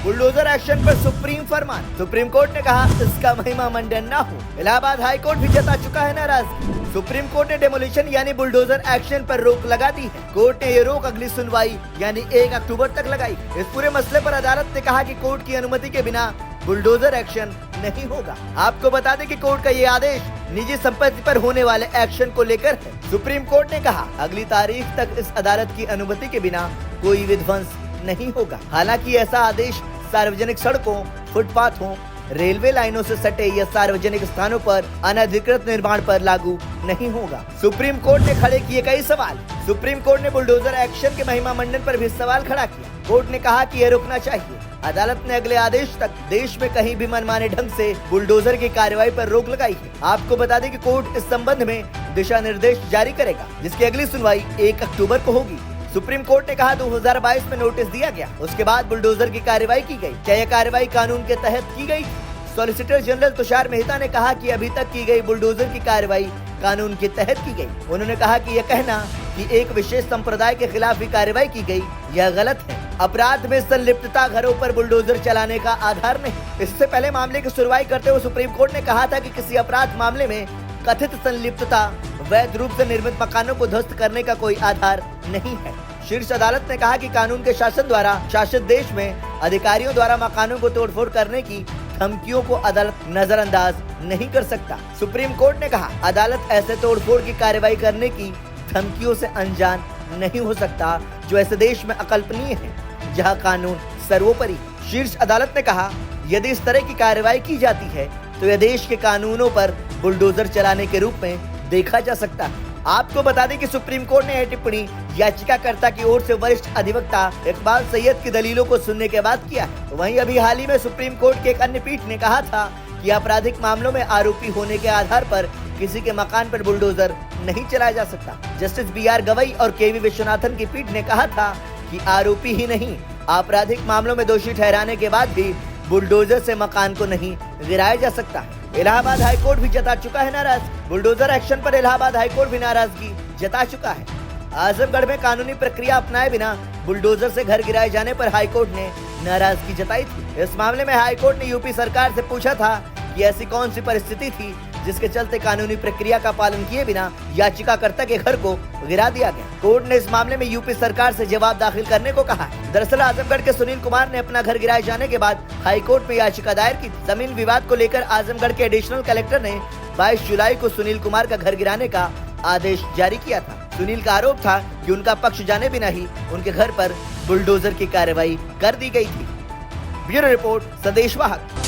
Bulldozer action पर supreme फरमान। Supreme court ने कहा इसका महिमा मंडन न हो। इलाहाबाद हाई कोर्ट भी जता चुका है नाराजगी। सुप्रीम कोर्ट ने डेमोलिशन यानी बुलडोजर एक्शन पर रोक लगा दी है। कोर्ट ने ये रोक अगली सुनवाई यानी 1 अक्टूबर तक लगाई। इस पूरे मसले पर अदालत ने कहा कि कोर्ट की अनुमति के बिना बुलडोजर एक्शन नहीं होगा। आपको बता दें कि कोर्ट का ये आदेश निजी संपत्ति पर होने वाले एक्शन को लेकर है। सुप्रीम कोर्ट ने कहा अगली तारीख तक इस अदालत की अनुमति के बिना कोई विध्वंस नहीं होगा। हालांकि ऐसा आदेश सार्वजनिक सड़कों, फुटपाथों, रेलवे लाइनों से सटे या सार्वजनिक स्थानों पर अनधिकृत निर्माण पर लागू नहीं होगा। सुप्रीम कोर्ट ने खड़े किए कई सवाल। सुप्रीम कोर्ट ने बुलडोजर एक्शन के महिमा मंडन पर भी सवाल खड़ा किया। कोर्ट ने कहा कि यह रुकना चाहिए। अदालत ने अगले आदेश तक देश में कहीं भी मनमाने ढंग से बुलडोजर की कार्रवाई पर रोक लगाई है। आपको बता दें कि कोर्ट इस संबंध में दिशा निर्देश जारी करेगा, जिसकी अगली सुनवाई 1 अक्टूबर को होगी। सुप्रीम कोर्ट ने कहा 2022 में नोटिस दिया गया, उसके बाद बुलडोजर की कार्रवाई की गई। क्या यह कार्रवाई कानून के तहत की गई? सॉलिसिटर जनरल तुषार मेहता ने कहा कि अभी तक की गई बुलडोजर की कार्रवाई कानून के तहत की गई। उन्होंने कहा कि यह कहना कि एक विशेष संप्रदाय के खिलाफ भी कार्रवाई की गई, यह गलत है। अपराध में संलिप्तता घरों पर बुलडोजर चलाने का आधार नहीं। इससे पहले मामले की सुनवाई करते हुए सुप्रीम कोर्ट ने कहा था कि किसी अपराध मामले में कथित संलिप्तता वैध रूप से निर्मित मकानों को ध्वस्त करने का कोई आधार नहीं है। शीर्ष अदालत ने कहा कि कानून के शासन द्वारा शासित देश में अधिकारियों द्वारा मकानों को तोड़फोड़ करने की धमकियों को अदालत नजरअंदाज नहीं कर सकता। सुप्रीम कोर्ट ने कहा अदालत ऐसे तोड़फोड़ की कार्रवाई करने की धमकियों से अनजान नहीं हो सकता जो ऐसे देश में अकल्पनीय है जहां कानून सर्वोपरि। शीर्ष अदालत ने कहा यदि इस तरह की कार्रवाई की जाती है तो यह देश के कानूनों पर बुलडोजर चलाने के रूप में देखा जा सकता है। आपको बता दें कि सुप्रीम कोर्ट ने यह टिप्पणी याचिकाकर्ता की ओर से वरिष्ठ अधिवक्ता इकबाल सैयद की दलीलों को सुनने के बाद किया है। वहीं अभी हाल ही में सुप्रीम कोर्ट की एक अन्य पीठ ने कहा था कि आपराधिक मामलों में आरोपी होने के आधार पर किसी के मकान पर बुलडोजर नहीं चलाया जा सकता। जस्टिस BR गवई और KV विश्वनाथन की पीठ ने कहा था कि आरोपी ही नहीं, आपराधिक मामलों में दोषी ठहराने के बाद भी बुलडोजर से मकान को नहीं गिराया जा सकता। इलाहाबाद हाईकोर्ट भी जता चुका है नाराजगी। बुलडोजर एक्शन पर इलाहाबाद हाईकोर्ट भी नाराजगी जता चुका है। आजमगढ़ में कानूनी प्रक्रिया अपनाए बिना बुलडोजर से घर गिराए जाने पर हाईकोर्ट ने नाराजगी जताई थी। इस मामले में हाईकोर्ट ने यूपी सरकार से पूछा था कि ऐसी कौन सी परिस्थिति थी जिसके चलते कानूनी प्रक्रिया का पालन किए बिना याचिकाकर्ता के घर को गिरा दिया गया। कोर्ट ने इस मामले में यूपी सरकार से जवाब दाखिल करने को कहा। दरअसल आजमगढ़ के सुनील कुमार ने अपना घर गिराए जाने के बाद हाईकोर्ट में याचिका दायर की। जमीन विवाद को लेकर आजमगढ़ के एडिशनल कलेक्टर ने 22 जुलाई को सुनील कुमार का घर गिराने का आदेश जारी किया था। सुनील का आरोप था कि उनका पक्ष जाने बिना ही उनके घर पर बुलडोजर की कार्रवाई कर दी गई थी। ब्यूरो रिपोर्ट, संदेश वाहक।